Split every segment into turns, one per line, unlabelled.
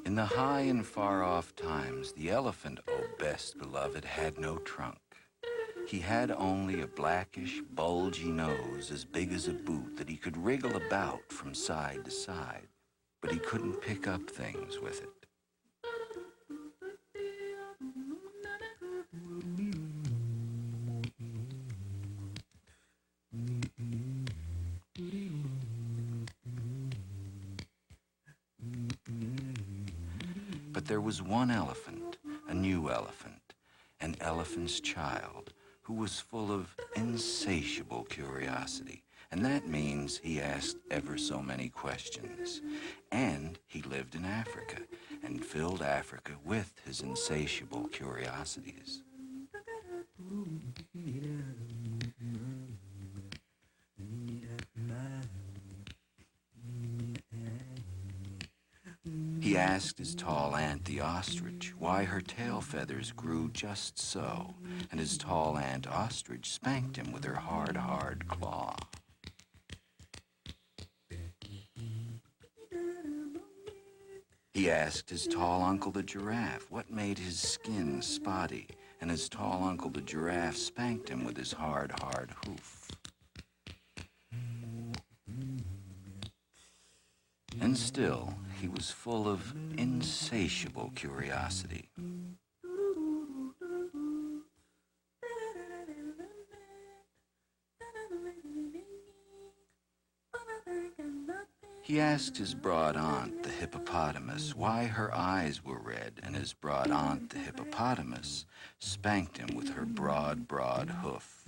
In the high and far-off times, the elephant, oh best beloved, had no trunk. He had only a blackish, bulgy nose as big as a boot that he could wriggle about from side to side, but he couldn't pick up things with it. But there was one elephant, a new elephant, an elephant's child, who was full of insatiable curiosity. And that means he asked ever so many questions. And he lived in Africa and filled Africa with his insatiable curiosities. He asked his tall aunt, the ostrich, why her tail feathers grew just so, and his tall aunt ostrich spanked him with her hard, hard claw. He asked his tall uncle, the giraffe, what made his skin spotty, and his tall uncle, the giraffe, spanked him with his hard, hard hoof. And still, he was full of insatiable curiosity. He asked his broad aunt, the hippopotamus, why her eyes were red, and his broad aunt, the hippopotamus, spanked him with her broad, broad hoof.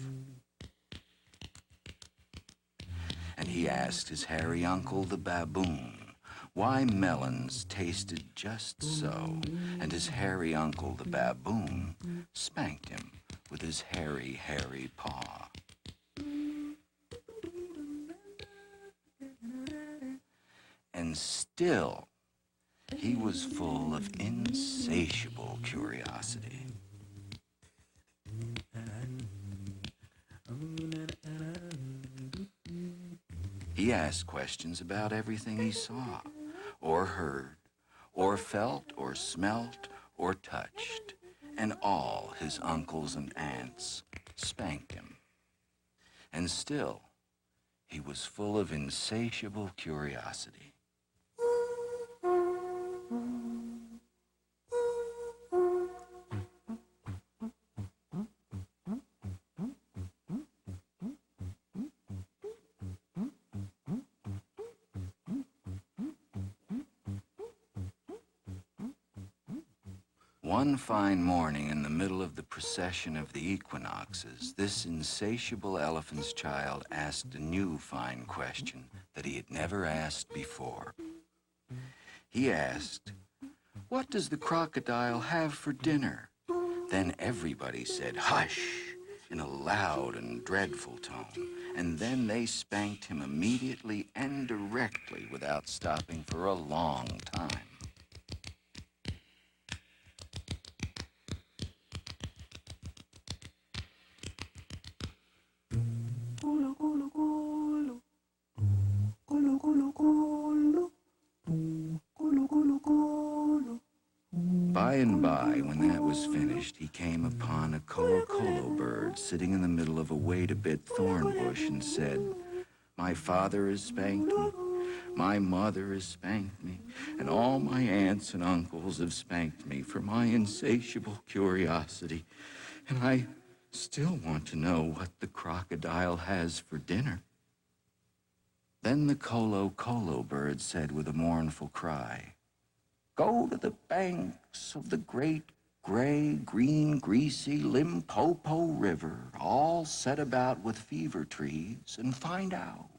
And he asked his hairy uncle, the baboon, why melons tasted just so, and his hairy uncle, the baboon, spanked him with his hairy, hairy paw. And still, he was full of insatiable curiosity. He asked questions about everything he saw, or heard, or felt, or smelt, or touched, and all his uncles and aunts spanked him. And still, he was full of insatiable curiosity. One fine morning in the middle of the procession of the equinoxes, this insatiable elephant's child asked a new fine question that he had never asked before. He asked, "What does the crocodile have for dinner?" Then everybody said, "Hush," in a loud and dreadful tone, and then they spanked him immediately and directly without stopping for a long time. By and by, when that was finished, he came upon a colo bird sitting in the middle of a wait-a-bit thorn bush and said, "My father has spanked me, my mother has spanked me, and all my aunts and uncles have spanked me for my insatiable curiosity, and I still want to know what the crocodile has for dinner." Then the colo bird said with a mournful cry, "Go to the banks of the great gray, green, greasy Limpopo River, all set about with fever trees, and find out."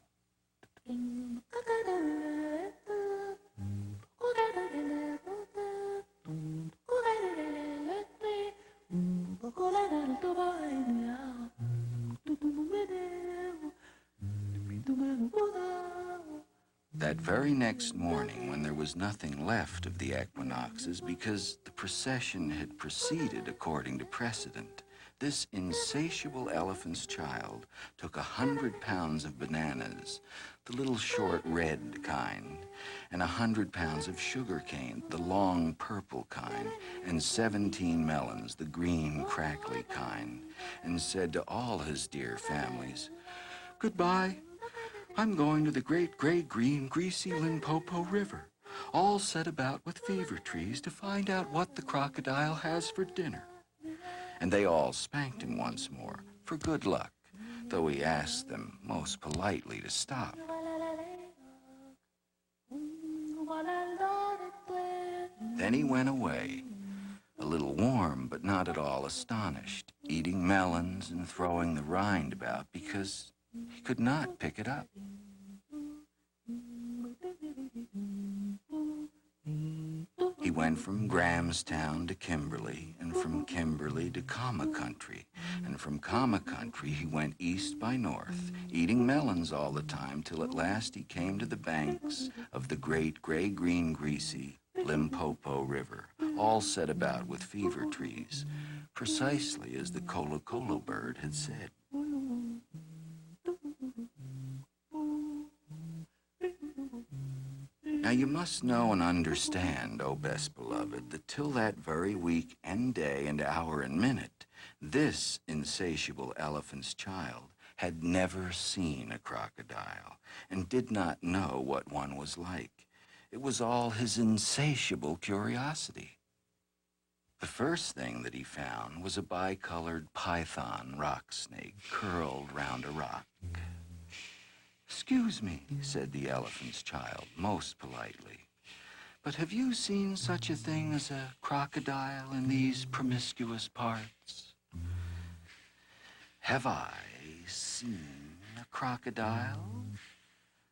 that very next morning, when there was nothing left of the equinoxes because the procession had proceeded according to precedent, this insatiable elephant's child took 100 pounds of bananas, the little short red kind, and 100 pounds of sugar cane, the long purple kind, and 17 melons, the green crackly kind, and said to all his dear families, "Goodbye. I'm going to the great gray green greasy Limpopo River, all set about with fever trees to find out what the crocodile has for dinner." And they all spanked him once more, for good luck, though he asked them most politely to stop. Then he went away, a little warm but not at all astonished, eating melons and throwing the rind about because he could not pick it up. He went from Grahamstown to Kimberley, and from Kimberley to Kama Country, and from Kama Country he went east by north, eating melons all the time, till at last he came to the banks of the great gray-green greasy Limpopo River, all set about with fever trees, precisely as the colo-colo bird had said. Now you must know and understand, O best beloved, that till that very week and day and hour and minute, this insatiable elephant's child had never seen a crocodile and did not know what one was like. It was all his insatiable curiosity. The first thing that he found was a bicolored python rock snake curled round a rock. "Excuse me," said the elephant's child most politely, "but have you seen such a thing as a crocodile in these promiscuous parts?" "Have I seen a crocodile?"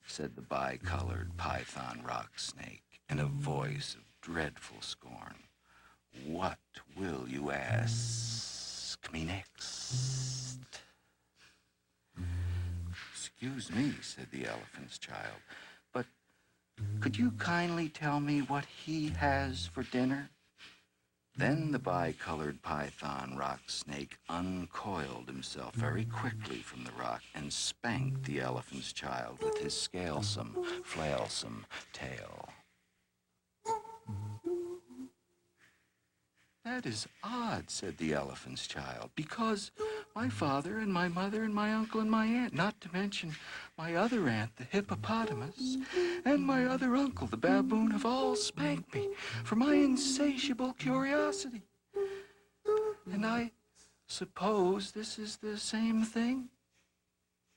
said the bicolored python rock snake in a voice of dreadful scorn. "What will you ask me next?" "Excuse me," said the elephant's child, "but could you kindly tell me what he has for dinner?" Then the bicolored python rock snake uncoiled himself very quickly from the rock and spanked the elephant's child with his scalesome, flailsome tail. "That is odd," said the elephant's child, "because my father and my mother and my uncle and my aunt, not to mention my other aunt, the hippopotamus, and my other uncle, the baboon, have all spanked me for my insatiable curiosity. And I suppose this is the same thing?"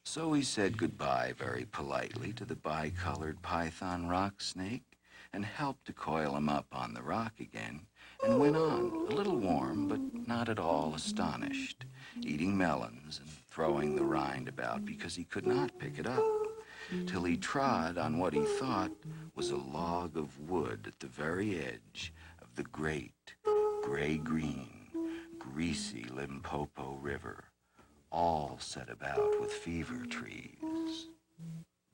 So he said goodbye very politely to the bicolored python rock snake and helped to coil him up on the rock again, and went on, a little warm but not at all astonished, eating melons and throwing the rind about because he could not pick it up, till he trod on what he thought was a log of wood at the very edge of the great gray-green, greasy Limpopo River, all set about with fever trees.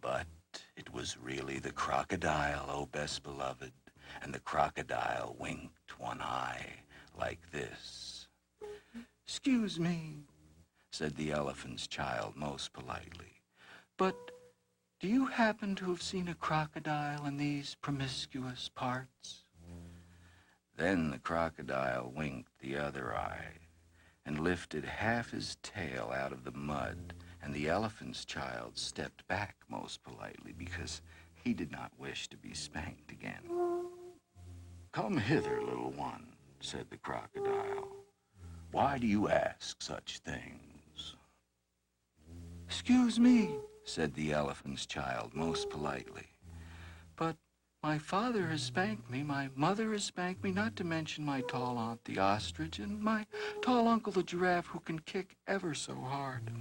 But it was really the crocodile, O best beloved, and the crocodile winked one eye like this. "Excuse me," said the elephant's child most politely, "but do you happen to have seen a crocodile in these promiscuous parts?" Then the crocodile winked the other eye and lifted half his tail out of the mud, and the elephant's child stepped back most politely because he did not wish to be spanked again. "Come hither, little one," said the crocodile. "Why do you ask such things?" "Excuse me," said the elephant's child most politely, "but my father has spanked me, my mother has spanked me, not to mention my tall aunt the ostrich and my tall uncle the giraffe who can kick ever so hard,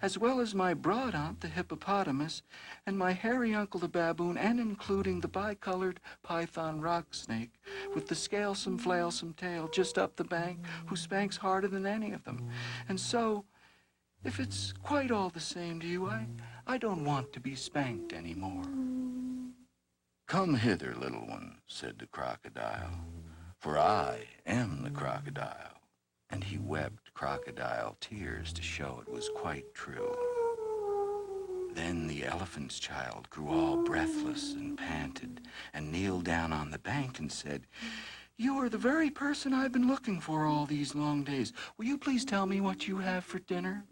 as well as my broad aunt the hippopotamus and my hairy uncle the baboon, and including the bicolored python rock snake with the scalesome flailsome tail just up the bank, who spanks harder than any of them. And so, if it's quite all the same to you, I don't want to be spanked anymore." "Come hither, little one," said the crocodile, "for I am the crocodile." And he wept crocodile tears to show it was quite true. Then the elephant's child grew all breathless and panted, and kneeled down on the bank and said, "You are the very person I've been looking for all these long days. Will you please tell me what you have for dinner?"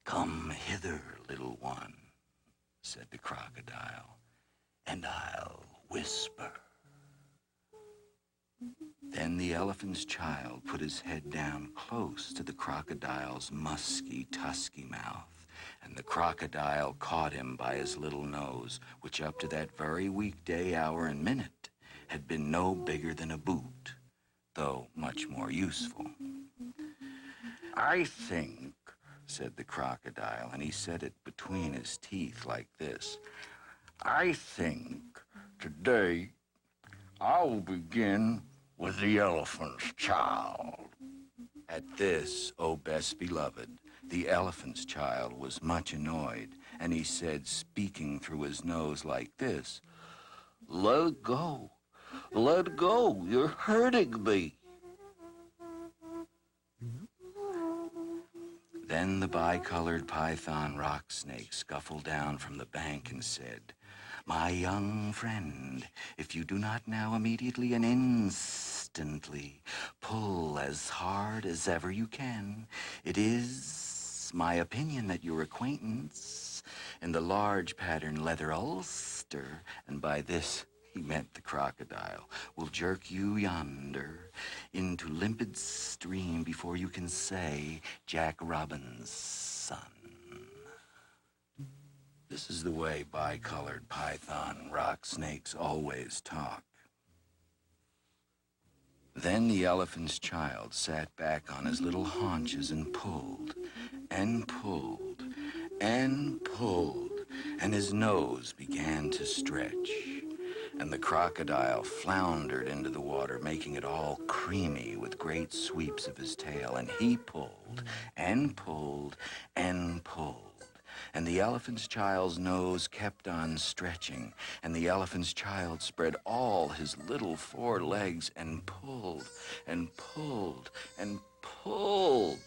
"Come hither, little one," said the crocodile, "and I'll whisper." Then the elephant's child put his head down close to the crocodile's musky, tusky mouth, and the crocodile caught him by his little nose, which up to that very weekday hour and minute had been no bigger than a boot, though much more useful. "I think," said the crocodile, and he said it between his teeth like this, "I think today I'll begin with the elephant's child." At this, O best beloved, the elephant's child was much annoyed, and he said, speaking through his nose like this, "Let go, let go, you're hurting me." Then the bicolored python rock snake scuffled down from the bank and said, "My young friend, if you do not now immediately and instantly pull as hard as ever you can, it is my opinion that your acquaintance in the large pattern leather ulster," and by this he meant the crocodile, "will jerk you yonder into limpid stream before you can say Jack Robin's son." This is the way bicolored python rock snakes always talk. Then the elephant's child sat back on his little haunches and pulled, and pulled, and pulled, and his nose began to stretch. And the crocodile floundered into the water, making it all creamy with great sweeps of his tail, and he pulled, and pulled, and pulled. And the elephant's child's nose kept on stretching, and the elephant's child spread all his little four legs and pulled, and pulled, and pulled.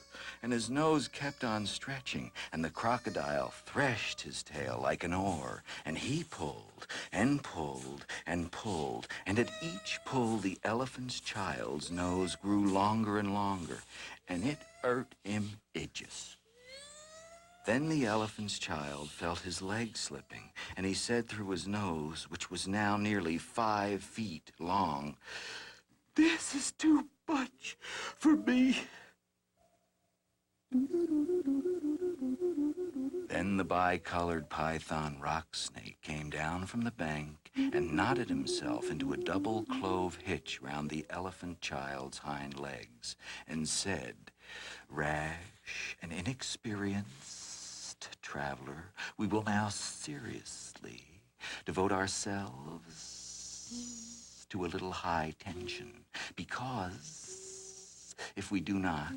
And his nose kept on stretching, and the crocodile threshed his tail like an oar, and he pulled, and pulled, and pulled, and at each pull the elephant's child's nose grew longer and longer, and it hurt him itches. Then the elephant's child felt his leg slipping, and he said through his nose, which was now nearly 5 feet long, "This is too much for me." Then the bicolored python rock snake came down from the bank and knotted himself into a double clove hitch round the elephant child's hind legs and said, "Rash and inexperienced traveler, we will now seriously devote ourselves to a little high tension, because if we do not,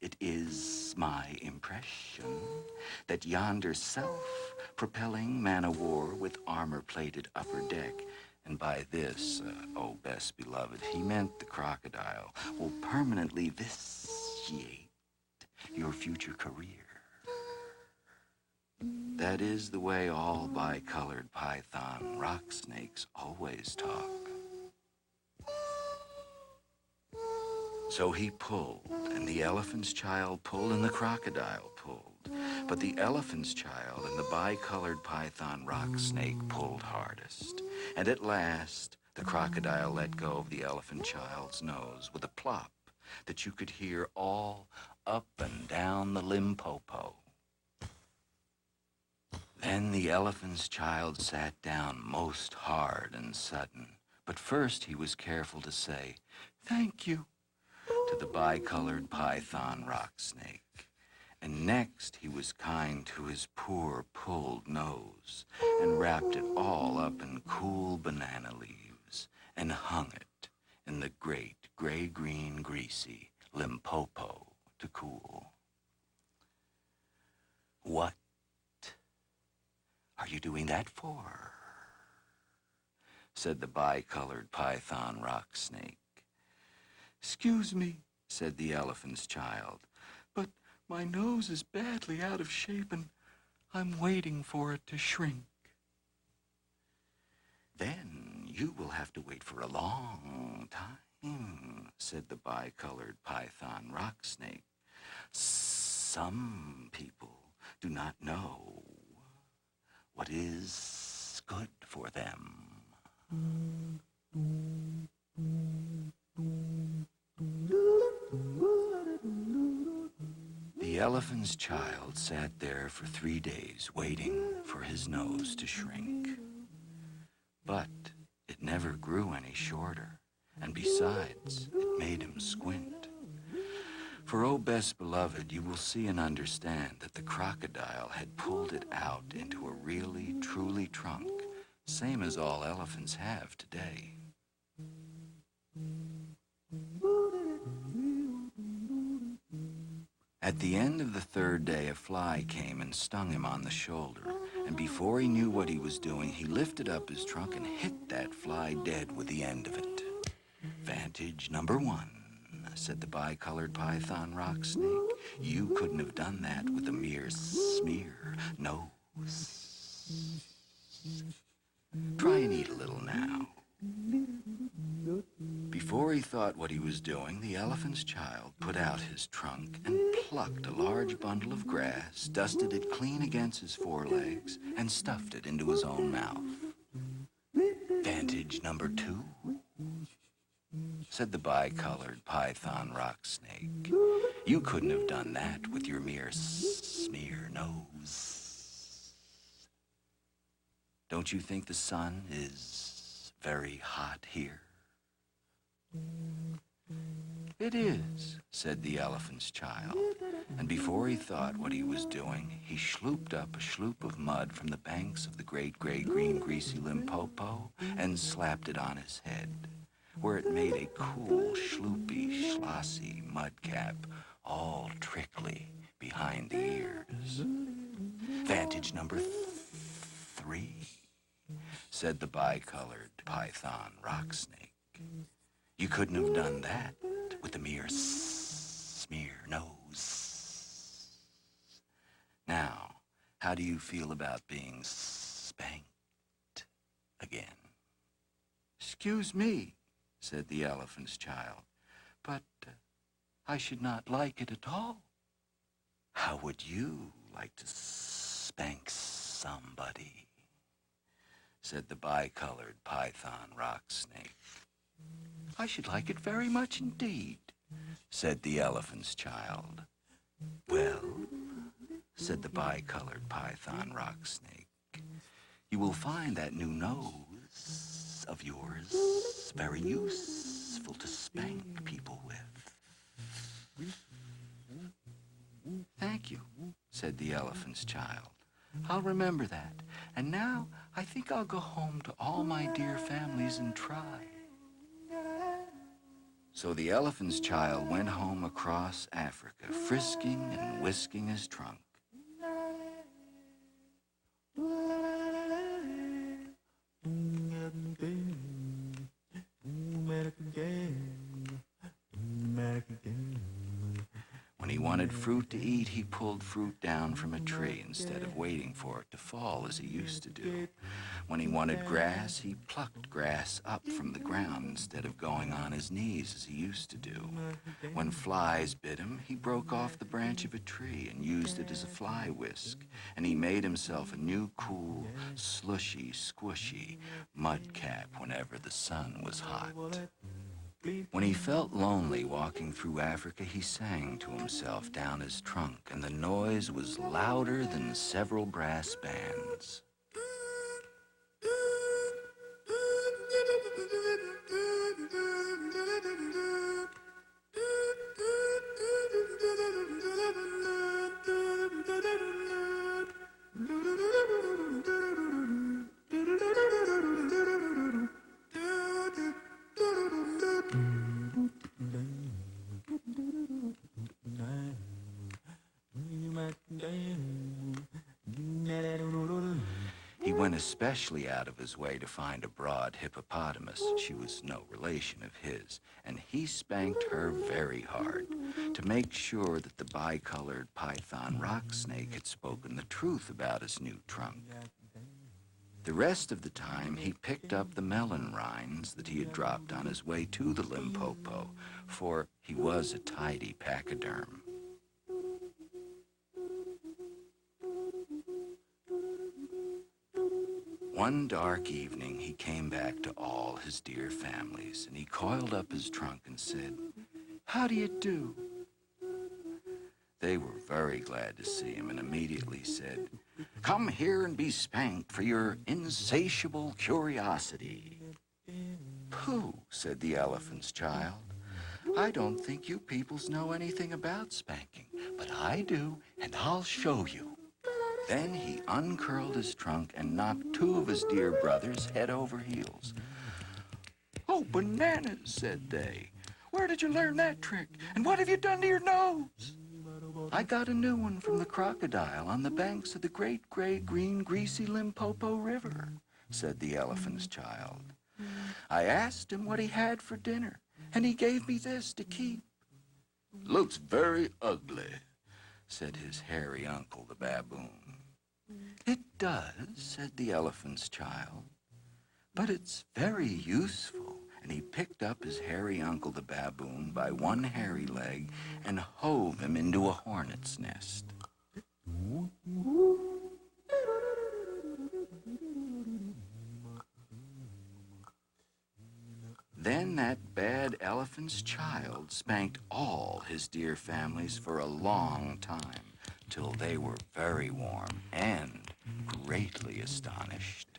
it is my impression that yonder self-propelling man-o'-war with armor-plated upper deck," and by this, oh best beloved, he meant the crocodile, "will permanently vitiate your future career." That is the way all bicolored python rock snakes always talk. So he pulled, and the elephant's child pulled, and the crocodile pulled. But the elephant's child and the bicolored python rock snake pulled hardest. And at last, the crocodile let go of the elephant child's nose with a plop that you could hear all up and down the Limpopo. Then the elephant's child sat down most hard and sudden. But first he was careful to say, "Thank you," to the bicolored python rock snake. And next he was kind to his poor pulled nose and wrapped it all up in cool banana leaves and hung it in the great gray-green greasy Limpopo to cool. "What are you doing that for?" said the bicolored python rock snake. "Excuse me," said the elephant's child, "but my nose is badly out of shape and I'm waiting for it to shrink." "Then you will have to wait for a long time," said the bicolored python rock snake. "Some people do not know what is good for them." The elephant's child sat there for 3 days waiting for his nose to shrink. But it never grew any shorter, and besides, it made him squint. For, oh, best beloved, you will see and understand that the crocodile had pulled it out into a really, truly trunk, same as all elephants have today. At the end of the 3rd day, a fly came and stung him on the shoulder, and before he knew what he was doing, he lifted up his trunk and hit that fly dead with the end of it. "Vantage number 1, said the bicolored python rock snake. "You couldn't have done that with a mere smear nose. Try and eat a little now." Before he thought what he was doing, the elephant's child put out his trunk and plucked a large bundle of grass, dusted it clean against his forelegs, and stuffed it into his own mouth. "Vantage number 2, said the bicolored python rock snake. "You couldn't have done that with your mere smear nose. Don't you think the sun is very hot here?" "It is," said the elephant's child, and before he thought what he was doing, he slooped up a sloop of mud from the banks of the great gray-green greasy Limpopo and slapped it on his head, where it made a cool, sloopy, schlossy mud cap, all trickly behind the ears. "Vantage number 3, said the bicolored python rock snake. "You couldn't have done that with a mere smear nose. Now, how do you feel about being spanked again?" "Excuse me," said the elephant's child, "but I should not like it at all." "How would you like to spank somebody?" said the bicolored python rock snake. "I should like it very much indeed," said the elephant's child. "Well," said the bicolored python rock snake, "you will find that new nose of yours very useful to spank people with." "Thank you," said the elephant's child. "I'll remember that. And now I think I'll go home to all my dear families and try." So the elephant's child went home across Africa, frisking and whisking his trunk. When he wanted fruit to eat, he pulled fruit down from a tree instead of waiting for it to fall as he used to do. When he wanted grass, he plucked grass up from the ground instead of going on his knees as he used to do. When flies bit him, he broke off the branch of a tree and used it as a fly whisk, and he made himself a new cool, slushy, squishy mud cap whenever the sun was hot. When he felt lonely walking through Africa, he sang to himself down his trunk, and the noise was louder than several brass bands. went especially out of his way to find a broad hippopotamus. She was no relation of his, and he spanked her very hard to make sure that the bicolored python rock snake had spoken the truth about his new trunk. The rest of the time, he picked up the melon rinds that he had dropped on his way to the Limpopo, for he was a tidy pachyderm. One dark evening, he came back to all his dear families, and he coiled up his trunk and said, "How do you do?" They were very glad to see him and immediately said, "Come here and be spanked for your insatiable curiosity." "Pooh," said the elephant's child. "I don't think you peoples know anything about spanking, but I do, and I'll show you." Then he uncurled his trunk and knocked two of his dear brothers head over heels. "Oh, bananas," said they. "Where did you learn that trick? And what have you done to your nose?" "I got a new one from the crocodile on the banks of the great gray, green, greasy Limpopo River," said the elephant's child. "I asked him what he had for dinner, and he gave me this to keep." "Looks very ugly," said his hairy uncle, the baboon. "It does," said the elephant's child, "but it's very useful." And he picked up his hairy uncle, the baboon, by one hairy leg and hove him into a hornet's nest. Then that bad elephant's child spanked all his dear families for a long time, till they were very warm and greatly astonished.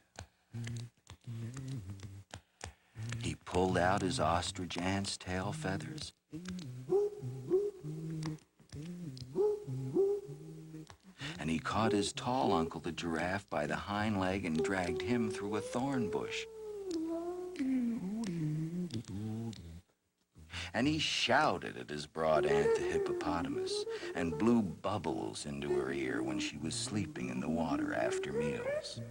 He pulled out his ostrich ant's tail feathers and he caught his tall uncle, the giraffe, by the hind leg and dragged him through a thorn bush. And he shouted at his broad aunt, the hippopotamus, and blew bubbles into her ear when she was sleeping in the water after meals.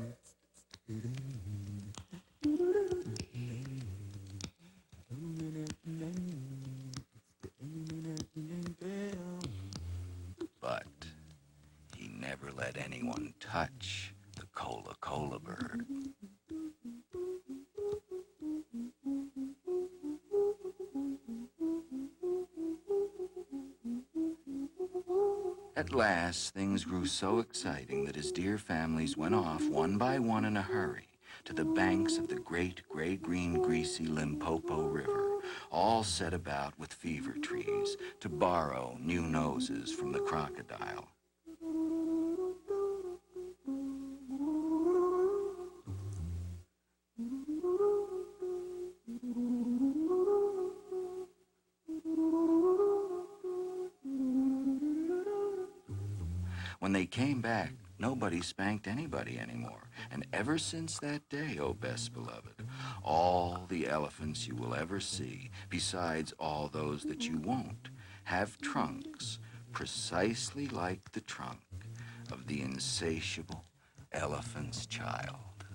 But he never let anyone touch the cola bird. At last, things grew so exciting that his dear families went off one by one in a hurry to the banks of the great gray-green, greasy Limpopo River, all set about with fever trees to borrow new noses from the crocodile. When they came back, nobody spanked anybody anymore. And ever since that day, O best beloved, all the elephants you will ever see, besides all those that you won't, have trunks precisely like the trunk of the insatiable elephant's child.